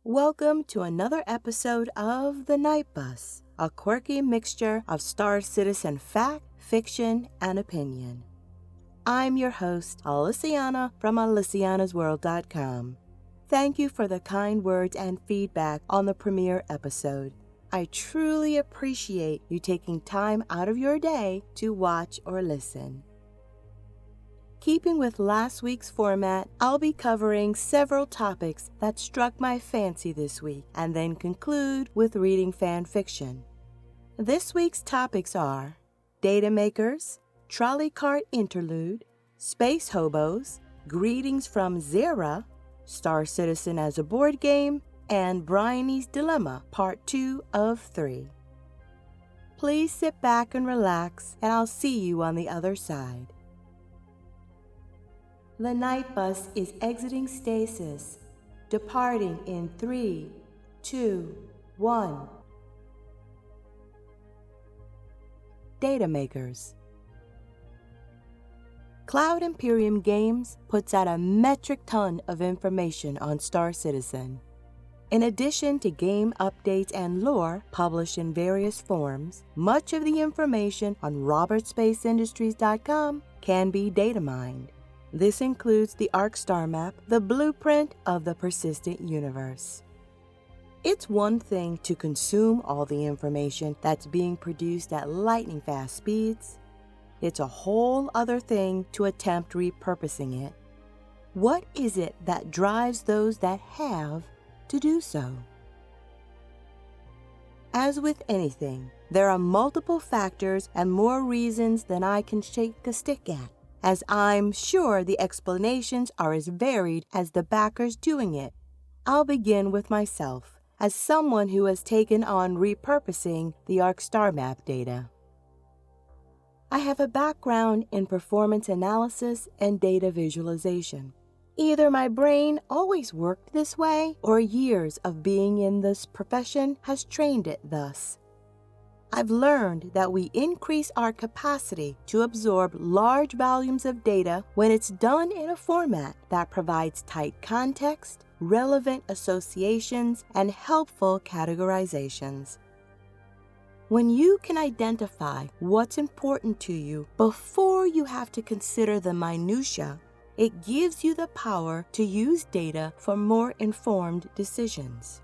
Welcome to another episode of the NightBus, a quirky mixture of Star Citizen fact, fiction, and opinion. I'm your host, Alysianah from Alysianahsworld.com. Thank you for the kind words and feedback on the premiere episode. I truly appreciate you taking time out of your day to watch or listen. Keeping with last week's format, I'll be covering several topics that struck my fancy this week and then conclude with reading fan fiction. This week's topics are Data Makers, Trolley Cart Interlude, Space Hobos, Greetings from Zerah, Star Citizen as a board game, and Bryony's Dilemma, Part 2 of 3. Please sit back and relax, and I'll see you on the other side. The NightBus is exiting stasis, departing in 3, 2, 1. Data Makers. Cloud Imperium Games puts out a metric ton of information on Star Citizen. In addition to game updates and lore published in various forms, much of the information on RobertSpaceIndustries.com can be data mined. This includes the ARC Starmap, the blueprint of the persistent universe. It's one thing to consume all the information that's being produced at lightning-fast speeds. It's a whole other thing to attempt repurposing it. What is it that drives those that have to do so? As with anything, there are multiple factors and more reasons than I can shake a stick at, as I'm sure the explanations are as varied as the backers doing it. I'll begin with myself, as someone who has taken on repurposing the ARC Starmap data. I have a background in performance analysis and data visualization. Either my brain always worked this way, or years of being in this profession has trained it thus. I've learned that we increase our capacity to absorb large volumes of data when it's done in a format that provides tight context, relevant associations, and helpful categorizations. When you can identify what's important to you before you have to consider the minutiae, it gives you the power to use data for more informed decisions.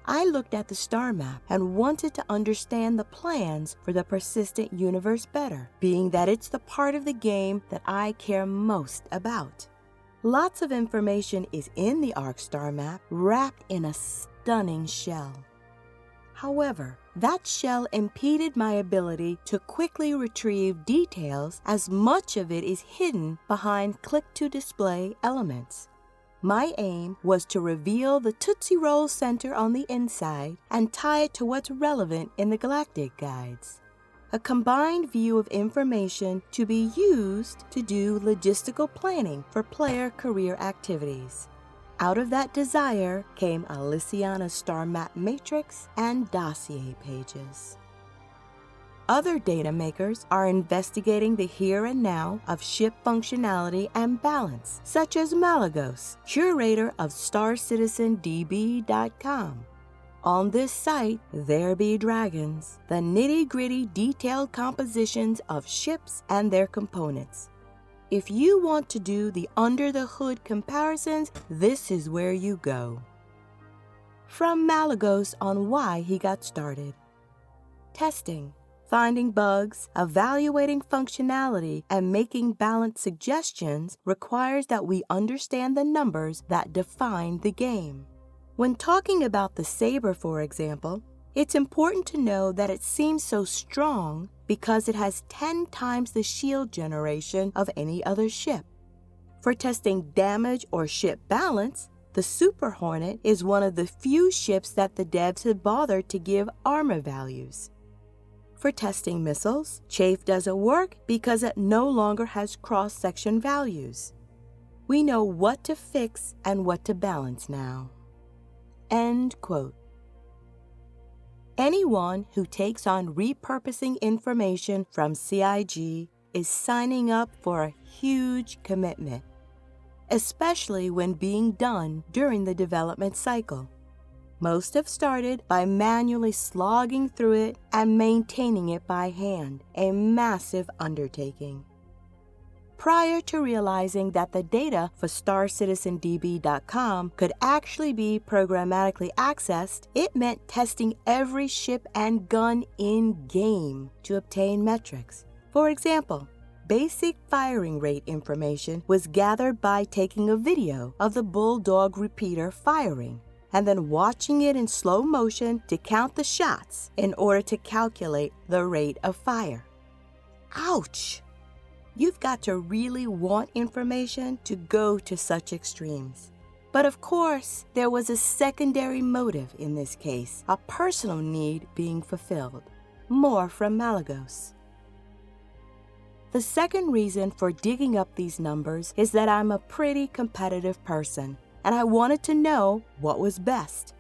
I looked at the star map and wanted to understand the plans for the persistent universe better, being that it's the part of the game that I care most about. Lots of information is in the ARC star map, wrapped in a stunning shell. However, that shell impeded my ability to quickly retrieve details, as much of it is hidden behind click-to-display elements. My aim was to reveal the Tootsie Roll center on the inside and tie it to what's relevant in the galactic guides. A combined view of information to be used to do logistical planning for player career activities. Out of that desire came Alysianah's Star Map Matrix and Dossier pages. Other data makers are investigating the here and now of ship functionality and balance, such as Malagos, curator of StarCitizenDB.com. On this site, there be dragons, the nitty-gritty detailed compositions of ships and their components. If you want to do the under-the-hood comparisons, this is where you go. From Malagos on why he got started. Testing. Finding bugs, evaluating functionality, and making balanced suggestions requires that we understand the numbers that define the game. When talking about the Saber, for example, it's important to know that it seems so strong because it has 10 times the shield generation of any other ship. For testing damage or ship balance, the Super Hornet is one of the few ships that the devs have bothered to give armor values. For testing missiles, Chafe doesn't work because it no longer has cross-section values. We know what to fix and what to balance now. End quote. Anyone who takes on repurposing information from CIG is signing up for a huge commitment, especially when being done during the development cycle. Most have started by manually slogging through it and maintaining it by hand, a massive undertaking. Prior to realizing that the data for StarCitizenDB.com could actually be programmatically accessed, it meant testing every ship and gun in-game to obtain metrics. For example, basic firing rate information was gathered by taking a video of the Bulldog repeater firing, and then watching it in slow motion to count the shots in order to calculate the rate of fire. Ouch! You've got to really want information to go to such extremes. But of course, there was a secondary motive in this case, a personal need being fulfilled. More from Malagos. The second reason for digging up these numbers is that I'm a pretty competitive person, and I wanted to know what was best.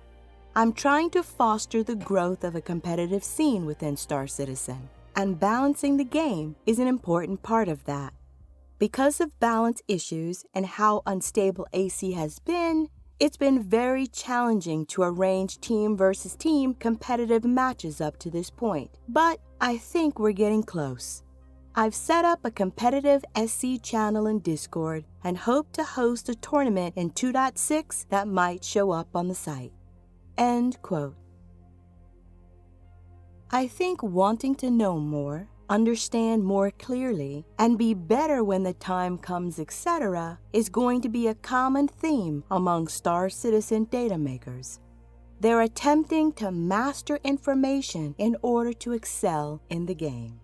I'm trying to foster the growth of a competitive scene within Star Citizen, and balancing the game is an important part of that. Because of balance issues and how unstable AC has been, it's been very challenging to arrange team versus team competitive matches up to this point, but I think we're getting close. I've set up a competitive SC channel in Discord and hope to host a tournament in 2.6 that might show up on the site. End quote. I think wanting to know more, understand more clearly, and be better when the time comes, etc., is going to be a common theme among Star Citizen data makers. They're attempting to master information in order to excel in the game.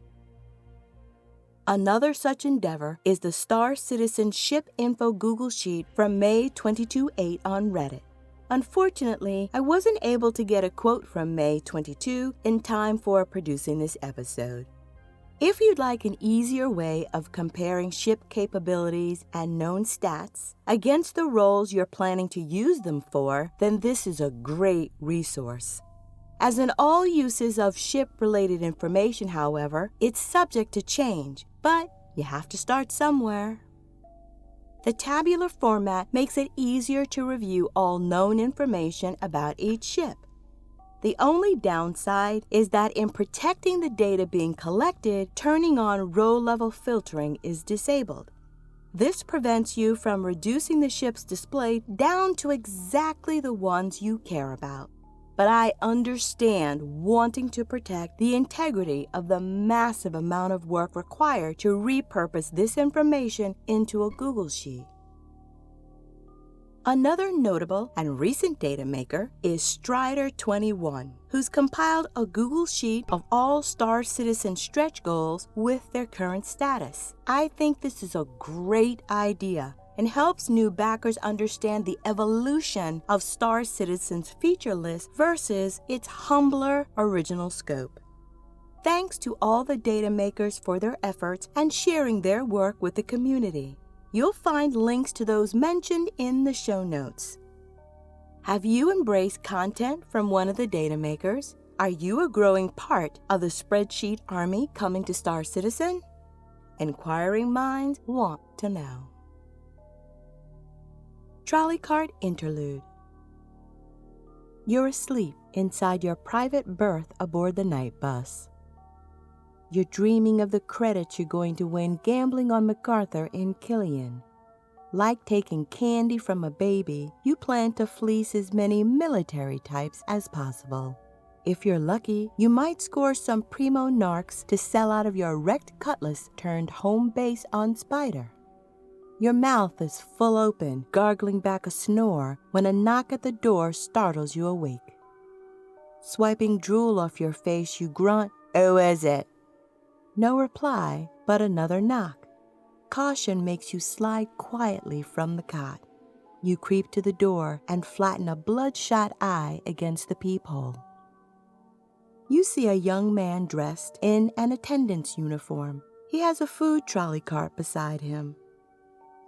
Another such endeavor is the Star Citizen Ship Info Google Sheet from May 22/8 on Reddit. Unfortunately, I wasn't able to get a quote from May 22 in time for producing this episode. If you'd like an easier way of comparing ship capabilities and known stats against the roles you're planning to use them for, then this is a great resource. As in all uses of ship-related information, however, it's subject to change, but you have to start somewhere. The tabular format makes it easier to review all known information about each ship. The only downside is that in protecting the data being collected, turning on row-level filtering is disabled. This prevents you from reducing the ships displayed down to exactly the ones you care about. But I understand wanting to protect the integrity of the massive amount of work required to repurpose this information into a Google Sheet. Another notable and recent data maker is Strider21, who's compiled a Google Sheet of all Star Citizen stretch goals with their current status. I think this is a great idea and helps new backers understand the evolution of Star Citizen's feature list versus its humbler original scope. Thanks to all the data makers for their efforts and sharing their work with the community. You'll find links to those mentioned in the show notes. Have you embraced content from one of the data makers? Are you a growing part of the spreadsheet army coming to Star Citizen? Inquiring minds want to know. Trolley Cart Interlude. You're asleep inside your private berth aboard the NightBus. You're dreaming of the credits you're going to win gambling on MacArthur in Killian. Like taking candy from a baby, you plan to fleece as many military types as possible. If you're lucky, you might score some primo narcs to sell out of your wrecked cutlass turned home base on Spider. Your mouth is full open, gargling back a snore when a knock at the door startles you awake. Swiping drool off your face, you grunt, "Who is it?" No reply, but another knock. Caution makes you slide quietly from the cot. You creep to the door and flatten a bloodshot eye against the peephole. You see a young man dressed in an attendant's uniform. He has a food trolley cart beside him.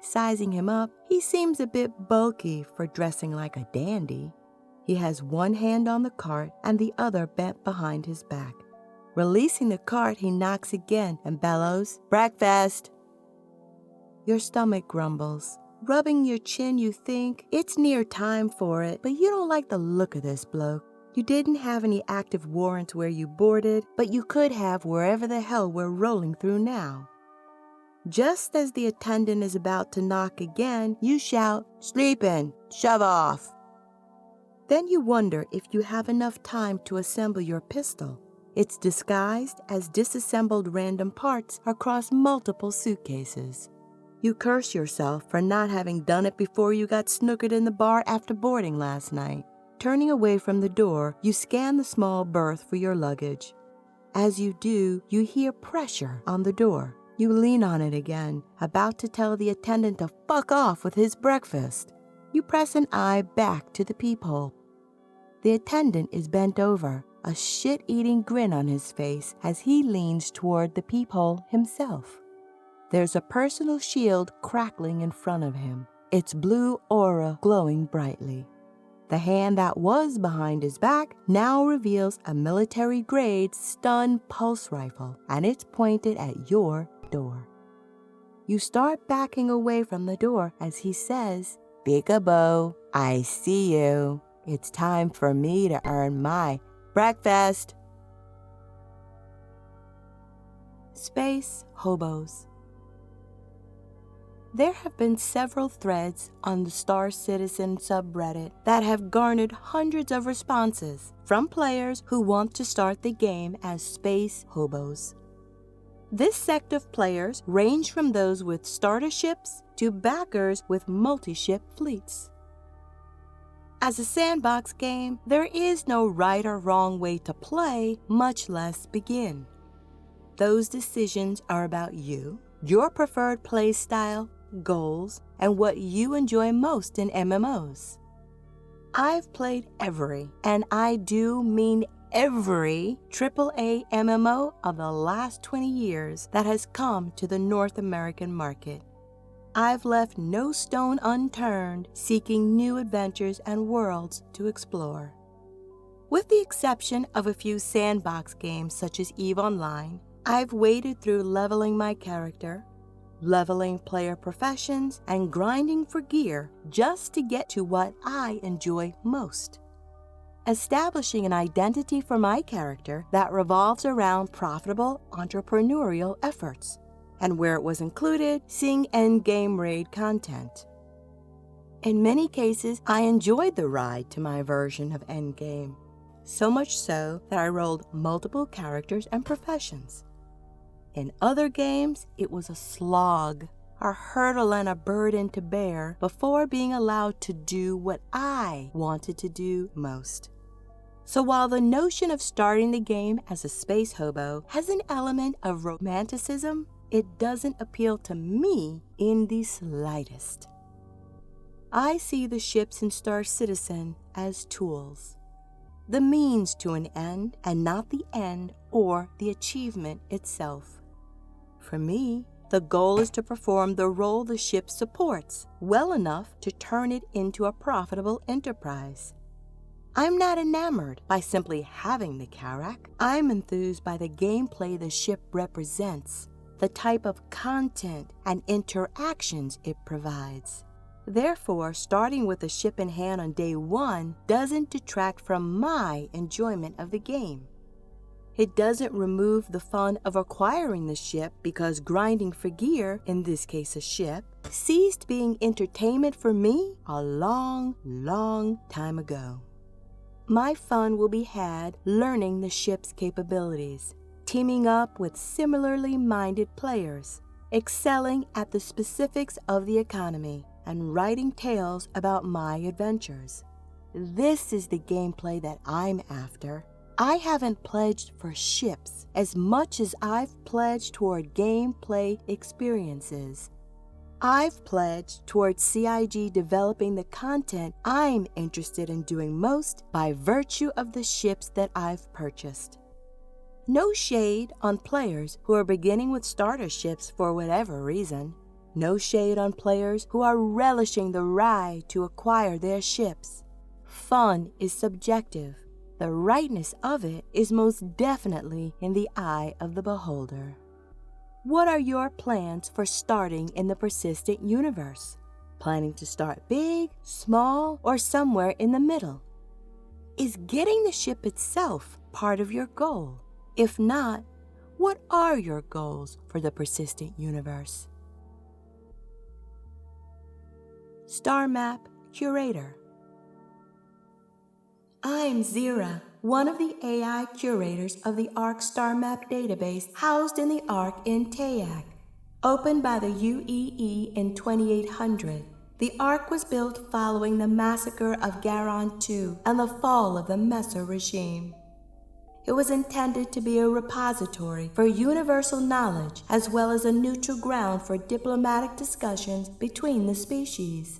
Sizing him up, he seems a bit bulky for dressing like a dandy. He has one hand on the cart and the other bent behind his back. Releasing the cart, he knocks again and bellows, "Breakfast!" Your stomach grumbles. Rubbing your chin, you think it's near time for it, but you don't like the look of this bloke. You didn't have any active warrants where you boarded, but you could have wherever the hell we're rolling through now. Just as the attendant is about to knock again, you shout, "Sleepin', shove off." Then you wonder if you have enough time to assemble your pistol. It's disguised as disassembled random parts across multiple suitcases. You curse yourself for not having done it before you got snookered in the bar after boarding last night. Turning away from the door, you scan the small berth for your luggage. As you do, you hear pressure on the door. You lean on it again, about to tell the attendant to fuck off with his breakfast. You press an eye back to the peephole. The attendant is bent over, a shit-eating grin on his face as he leans toward the peephole himself. There's a personal shield crackling in front of him, its blue aura glowing brightly. The hand that was behind his back now reveals a military-grade stun pulse rifle, and it's pointed at your door. You start backing away from the door as he says, "Peekaboo, I see you. It's time for me to earn my breakfast." Space Hobos. There have been several threads on the Star Citizen subreddit that have garnered hundreds of responses from players who want to start the game as Space Hobos. This sect of players range from those with starter ships to backers with multi-ship fleets. As a sandbox game, there is no right or wrong way to play, much less begin. Those decisions are about you, your preferred play style, goals, and what you enjoy most in MMOs. I've played every, and I do mean every, AAA MMO of the last 20 years that has come to the North American market. I've left no stone unturned seeking new adventures and worlds to explore. With the exception of a few sandbox games such as EVE Online, I've waded through leveling my character, leveling player professions, and grinding for gear just to get to what I enjoy most. Establishing an identity for my character that revolves around profitable entrepreneurial efforts, and where it was included, seeing endgame raid content. In many cases, I enjoyed the ride to my version of endgame, so much so that I rolled multiple characters and professions. In other games, it was a slog, a hurdle and a burden to bear before being allowed to do what I wanted to do most. So while the notion of starting the game as a space hobo has an element of romanticism, it doesn't appeal to me in the slightest. I see the ships in Star Citizen as tools, the means to an end and not the end or the achievement itself. For me, the goal is to perform the role the ship supports well enough to turn it into a profitable enterprise. I'm not enamored by simply having the Karak. I'm enthused by the gameplay the ship represents, the type of content and interactions it provides. Therefore, starting with a ship in hand on day one doesn't detract from my enjoyment of the game. It doesn't remove the fun of acquiring the ship because grinding for gear, in this case a ship, ceased being entertainment for me a long, long time ago. My fun will be had learning the ship's capabilities, teaming up with similarly minded players, excelling at the specifics of the economy, and writing tales about my adventures. This is the gameplay that I'm after. I haven't pledged for ships as much as I've pledged toward gameplay experiences. I've pledged toward CIG developing the content I'm interested in doing most by virtue of the ships that I've purchased. No shade on players who are beginning with starter ships for whatever reason. No shade on players who are relishing the ride to acquire their ships. Fun is subjective. The rightness of it is most definitely in the eye of the beholder. What are your plans for starting in the persistent universe? Planning to start big, small, or somewhere in the middle? Is getting the ship itself part of your goal? If not, what are your goals for the persistent universe? Starmap Curator. I'm Zerah, one of the AI curators of the ARC Starmap database housed in the ARC in Tayak. Opened by the UEE in 2800, the ARC was built following the massacre of Garon II and the fall of the Messer regime. It was intended to be a repository for universal knowledge as well as a neutral ground for diplomatic discussions between the species.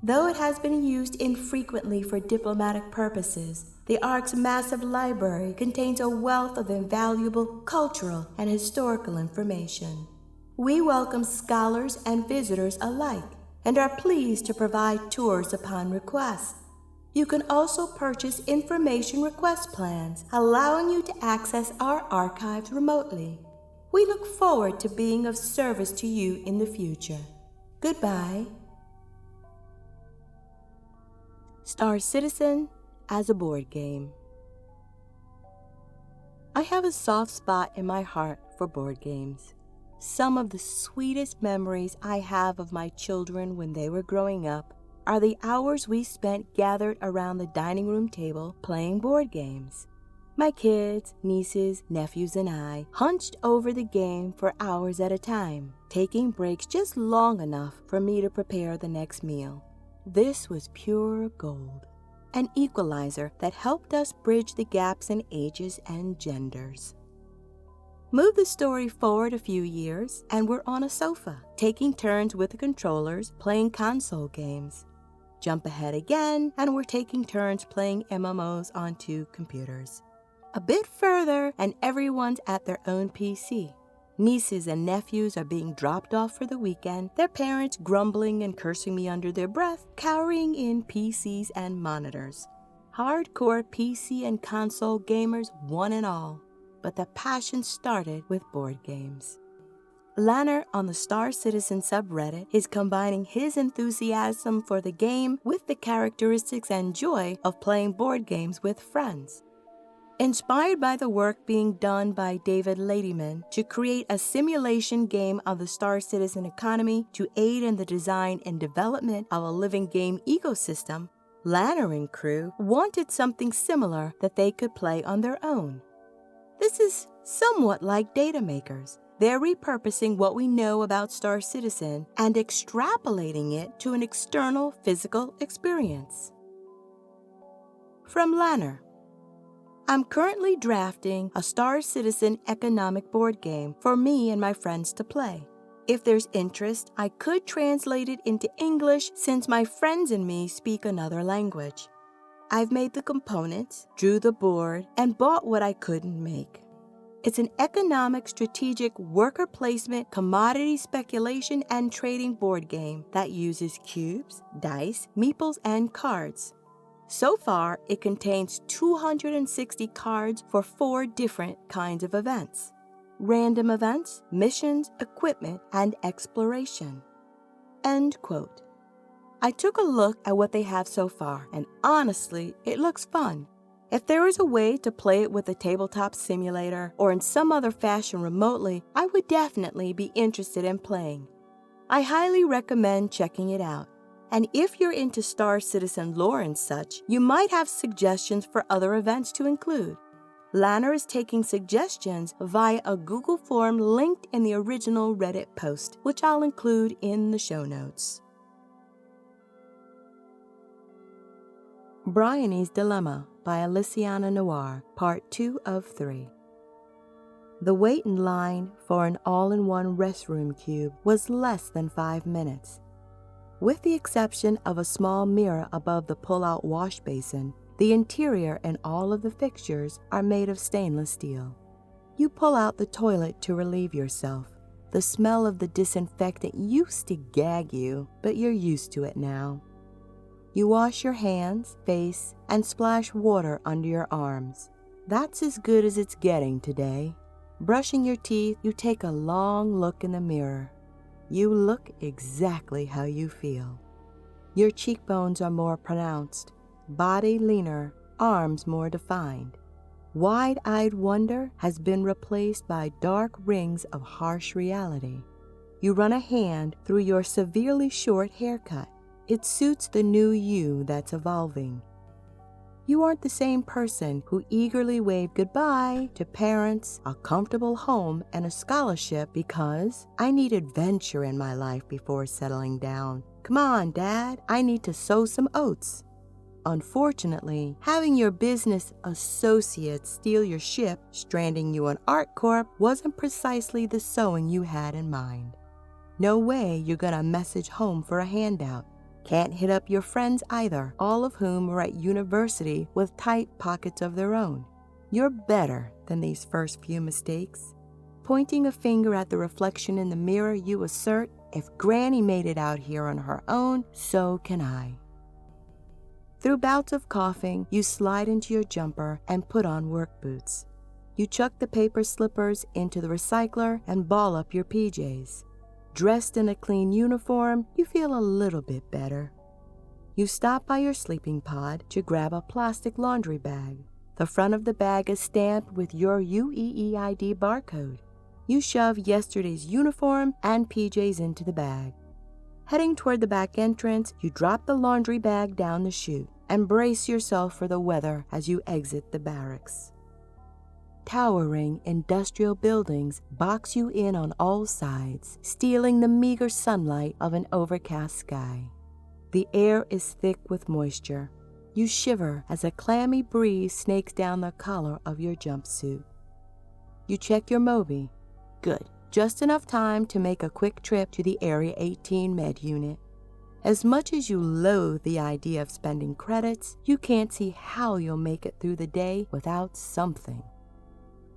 Though it has been used infrequently for diplomatic purposes, the ARC's massive library contains a wealth of invaluable cultural and historical information. We welcome scholars and visitors alike and are pleased to provide tours upon request. You can also purchase information request plans, allowing you to access our archives remotely. We look forward to being of service to you in the future. Goodbye. Star Citizen as a board game. I have a soft spot in my heart for board games. Some of the sweetest memories I have of my children when they were growing up are the hours we spent gathered around the dining room table playing board games. My kids, nieces, nephews, and I hunched over the game for hours at a time, taking breaks just long enough for me to prepare the next meal. This was pure gold, an equalizer that helped us bridge the gaps in ages and genders. Move the story forward a few years, and we're on a sofa, taking turns with the controllers, playing console games. Jump ahead again, and we're taking turns playing MMOs on 2 computers. A bit further, and everyone's at their own PC. Nieces and nephews are being dropped off for the weekend, their parents grumbling and cursing me under their breath, cowering in PCs and monitors. Hardcore PC and console gamers one and all. But the passion started with board games. Lanner on the Star Citizen subreddit is combining his enthusiasm for the game with the characteristics and joy of playing board games with friends. Inspired by the work being done by David Ladyman to create a simulation game of the Star Citizen economy to aid in the design and development of a living game ecosystem, Lanner and crew wanted something similar that they could play on their own. This is somewhat like data makers. They're repurposing what we know about Star Citizen and extrapolating it to an external physical experience. From Lanner. I'm currently drafting a Star Citizen economic board game for me and my friends to play. If there's interest, I could translate it into English since my friends and me speak another language. I've made the components, drew the board, and bought what I couldn't make. It's an economic, strategic, worker placement, commodity speculation, and trading board game that uses cubes, dice, meeples, and cards. So far, it contains 260 cards for 4 different kinds of events. Random events, missions, equipment, and exploration. End quote. I took a look at what they have so far, and honestly, it looks fun. If there is a way to play it with a tabletop simulator or in some other fashion remotely, I would definitely be interested in playing. I highly recommend checking it out. And if you're into Star Citizen lore and such, you might have suggestions for other events to include. Lanner is taking suggestions via a Google form linked in the original Reddit post, which I'll include in the show notes. Bryony's Dilemma by Alysianah Noir, Part 2 of 3. The wait in line for an all-in-one restroom cube was less than 5 minutes. With the exception of a small mirror above the pull-out wash basin, the interior and all of the fixtures are made of stainless steel. You pull out the toilet to relieve yourself. The smell of the disinfectant used to gag you, but you're used to it now. You wash your hands, face, and splash water under your arms. That's as good as it's getting today. Brushing your teeth, you take a long look in the mirror. You look exactly how you feel. Your cheekbones are more pronounced, body leaner, arms more defined. Wide-eyed wonder has been replaced by dark rings of harsh reality. You run a hand through your severely short haircut. It suits the new you that's evolving. You aren't the same person who eagerly waved goodbye to parents, a comfortable home, and a scholarship because I need adventure in my life before settling down. Come on, Dad, I need to sow some oats. Unfortunately, having your business associates steal your ship, stranding you on ArtCorp, wasn't precisely the sewing you had in mind. No way you're gonna message home for a handout. Can't hit up your friends either, all of whom are at university with tight pockets of their own. You're better than these first few mistakes. Pointing a finger at the reflection in the mirror, you assert, if Granny made it out here on her own, so can I. Through bouts of coughing, you slide into your jumper and put on work boots. You chuck the paper slippers into the recycler and ball up your PJs. Dressed in a clean uniform, you feel a little bit better. You stop by your sleeping pod to grab a plastic laundry bag. The front of the bag is stamped with your UEEID barcode. You shove yesterday's uniform and PJs into the bag. Heading toward the back entrance, you drop the laundry bag down the chute and brace yourself for the weather as you exit the barracks. Towering industrial buildings box you in on all sides, stealing the meager sunlight of an overcast sky. The air is thick with moisture. You shiver as a clammy breeze snakes down the collar of your jumpsuit. You check your Mobi. Good. Just enough time to make a quick trip to the Area 18 Med Unit. As much as you loathe the idea of spending credits, you can't see how you'll make it through the day without something.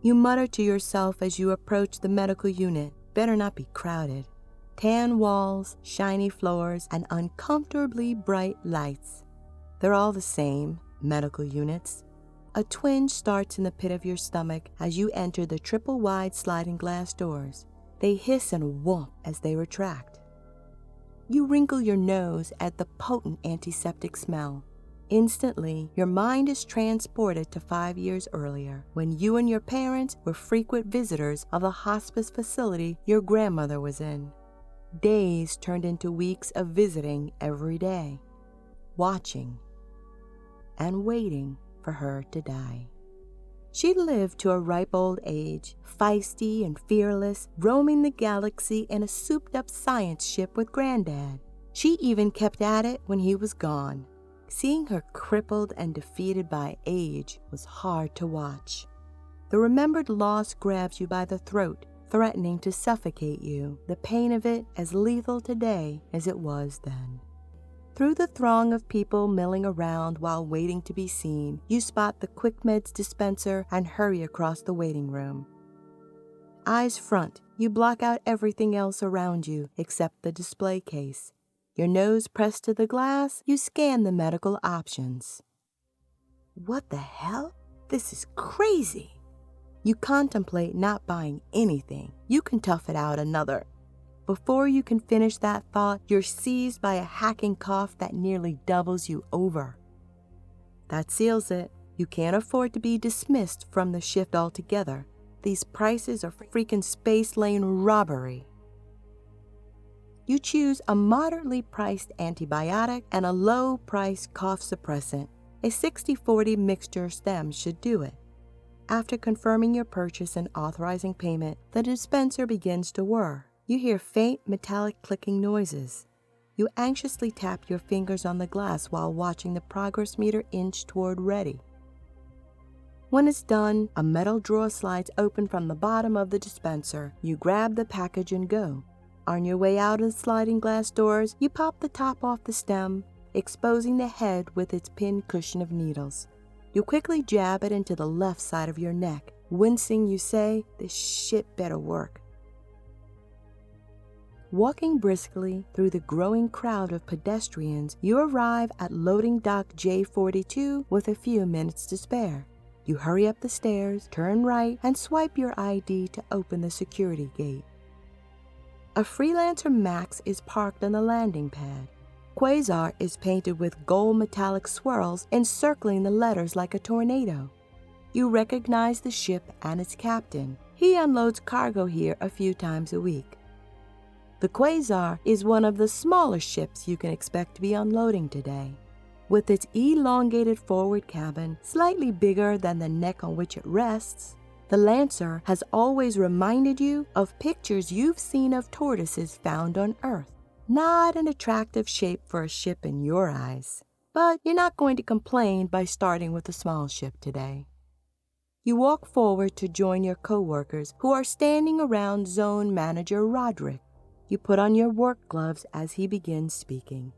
You mutter to yourself as you approach the medical unit, better not be crowded. Tan walls, shiny floors, and uncomfortably bright lights. They're all the same, medical units. A twinge starts in the pit of your stomach as you enter the triple-wide sliding glass doors. They hiss and whomp as they retract. You wrinkle your nose at the potent antiseptic smell. Instantly, your mind is transported to 5 years earlier, when you and your parents were frequent visitors of the hospice facility your grandmother was in. Days turned into weeks of visiting every day, watching, and waiting for her to die. She lived to a ripe old age, feisty and fearless, roaming the galaxy in a souped-up science ship with Granddad. She even kept at it when he was gone. Seeing her crippled and defeated by age was hard to watch. The remembered loss grabs you by the throat, threatening to suffocate you, the pain of it as lethal today as it was then. Through the throng of people milling around while waiting to be seen, you spot the Quick Meds dispenser and hurry across the waiting room. Eyes front, you block out everything else around you except the display case. Your nose pressed to the glass, you scan the medical options. What the hell? This is crazy. You contemplate not buying anything. You can tough it out another. Before you can finish that thought, you're seized by a hacking cough that nearly doubles you over. That seals it. You can't afford to be dismissed from the shift altogether. These prices are freaking space lane robbery. You choose a moderately priced antibiotic and a low-priced cough suppressant. A 60-40 mixture stem should do it. After confirming your purchase and authorizing payment, the dispenser begins to whir. You hear faint metallic clicking noises. You anxiously tap your fingers on the glass while watching the progress meter inch toward ready. When it's done, a metal drawer slides open from the bottom of the dispenser. You grab the package and go. On your way out of the sliding glass doors, you pop the top off the stem, exposing the head with its pinned cushion of needles. You quickly jab it into the left side of your neck. Wincing, you say, "This shit better work." Walking briskly through the growing crowd of pedestrians, you arrive at loading dock J42 with a few minutes to spare. You hurry up the stairs, turn right, and swipe your ID to open the security gate. A Freelancer Max is parked on the landing pad. Quasar is painted with gold metallic swirls encircling the letters like a tornado. You recognize the ship and its captain. He unloads cargo here a few times a week. The Quasar is one of the smaller ships you can expect to be unloading today. With its elongated forward cabin, slightly bigger than the neck on which it rests, the Lancer has always reminded you of pictures you've seen of tortoises found on Earth. Not an attractive shape for a ship in your eyes, but you're not going to complain by starting with a small ship today. You walk forward to join your co-workers who are standing around Zone Manager Roderick. You put on your work gloves as he begins speaking.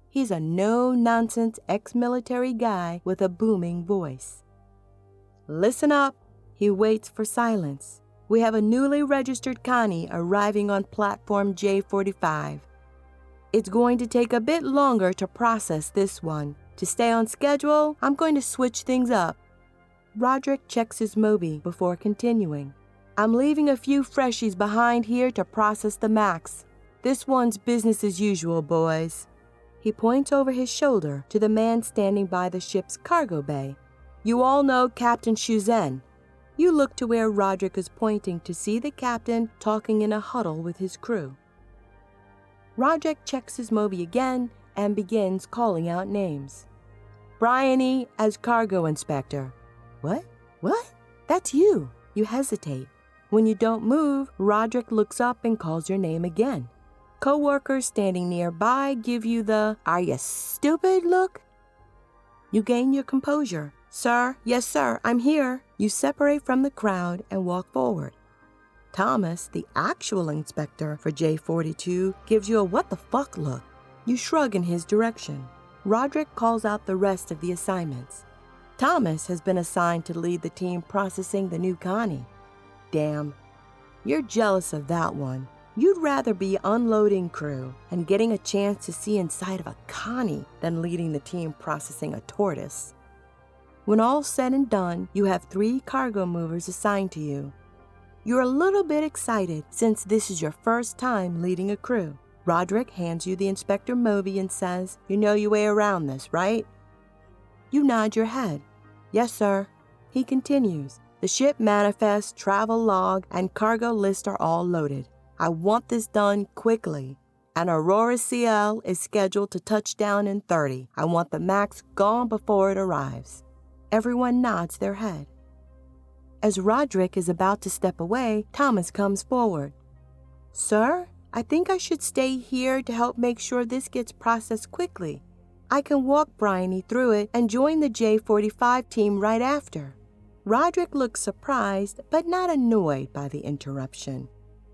He's a no-nonsense ex-military guy with a booming voice. Listen up. He waits for silence. We have a newly registered Connie arriving on platform J45. It's going to take a bit longer to process this one. To stay on schedule, I'm going to switch things up. Roderick checks his Moby before continuing. I'm leaving a few freshies behind here to process the Max. This one's business as usual, boys. He points over his shoulder to the man standing by the ship's cargo bay. You all know Captain Shuzen. You look to where Roderick is pointing to see the captain talking in a huddle with his crew. Roderick checks his Moby again and begins calling out names. Bryony as cargo inspector. What? That's you. You hesitate. When you don't move, Roderick looks up and calls your name again. Co-workers standing nearby give you the, "Are you stupid?" look. You gain your composure. Sir, yes sir, I'm here. You separate from the crowd and walk forward. Thomas, the actual inspector for J42, gives you a what the fuck look. You shrug in his direction. Roderick calls out the rest of the assignments. Thomas has been assigned to lead the team processing the new Connie. Damn, you're jealous of that one. You'd rather be unloading crew and getting a chance to see inside of a Connie than leading the team processing a tortoise. When all's said and done, you have 3 cargo movers assigned to you. You're a little bit excited since this is your first time leading a crew. Roderick hands you the Inspector Moby and says, "You know your way around this, right?" You nod your head. Yes, sir. He continues. The ship manifest, travel log, and cargo list are all loaded. I want this done quickly. An Aurora CL is scheduled to touch down in 30. I want the Max gone before it arrives. Everyone nods their head. As Roderick is about to step away, Thomas comes forward. Sir, I think I should stay here to help make sure this gets processed quickly. I can walk Bryony through it and join the J45 team right after. Roderick looks surprised, but not annoyed by the interruption.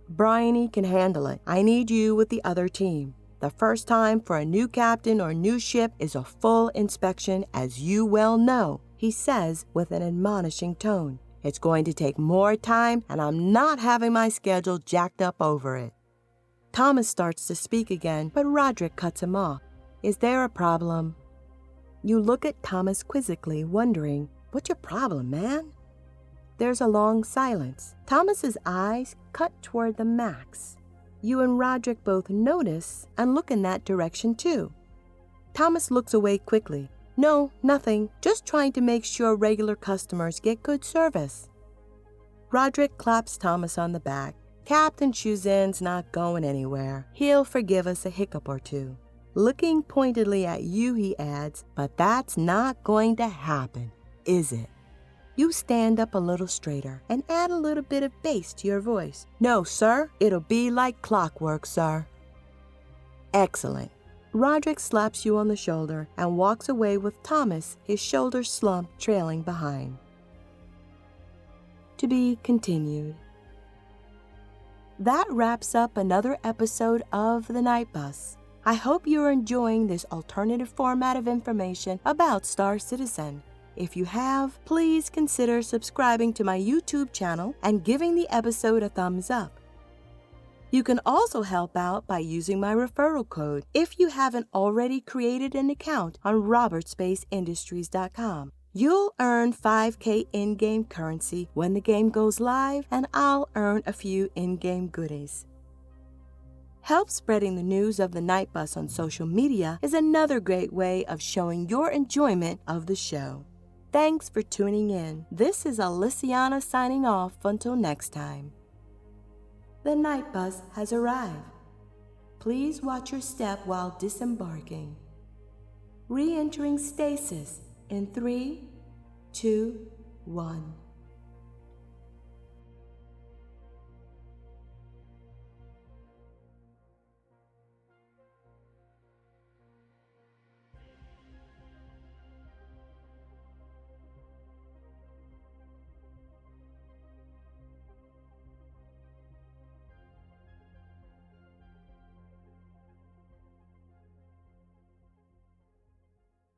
Bryony can handle it. I need you with the other team. The first time for a new captain or new ship is a full inspection, as you well know, he says with an admonishing tone. It's going to take more time, and I'm not having my schedule jacked up over it. Thomas starts to speak again, but Roderick cuts him off. Is there a problem? You look at Thomas quizzically, wondering, what's your problem, man? There's a long silence. Thomas's eyes cut toward the Max. You and Roderick both notice and look in that direction too. Thomas looks away quickly. No, nothing. Just trying to make sure regular customers get good service. Roderick claps Thomas on the back. Captain Shuzen's not going anywhere. He'll forgive us a hiccup or two. Looking pointedly at you, he adds, but that's not going to happen, is it? You stand up a little straighter and add a little bit of bass to your voice. No, sir. It'll be like clockwork, sir. Excellent. Roderick slaps you on the shoulder and walks away with Thomas, his shoulders slumped, trailing behind. To be continued. That wraps up another episode of the NightBus. I hope you're enjoying this alternative format of information about Star Citizen. If you have, please consider subscribing to my YouTube channel and giving the episode a thumbs up. You can also help out by using my referral code if you haven't already created an account on robertspaceindustries.com. You'll earn 5K in-game currency when the game goes live, and I'll earn a few in-game goodies. Help spreading the news of the NightBus on social media is another great way of showing your enjoyment of the show. Thanks for tuning in. This is Alysianah signing off until next time. The NightBus has arrived. Please watch your step while disembarking. Re-entering stasis in 3, 2, 1.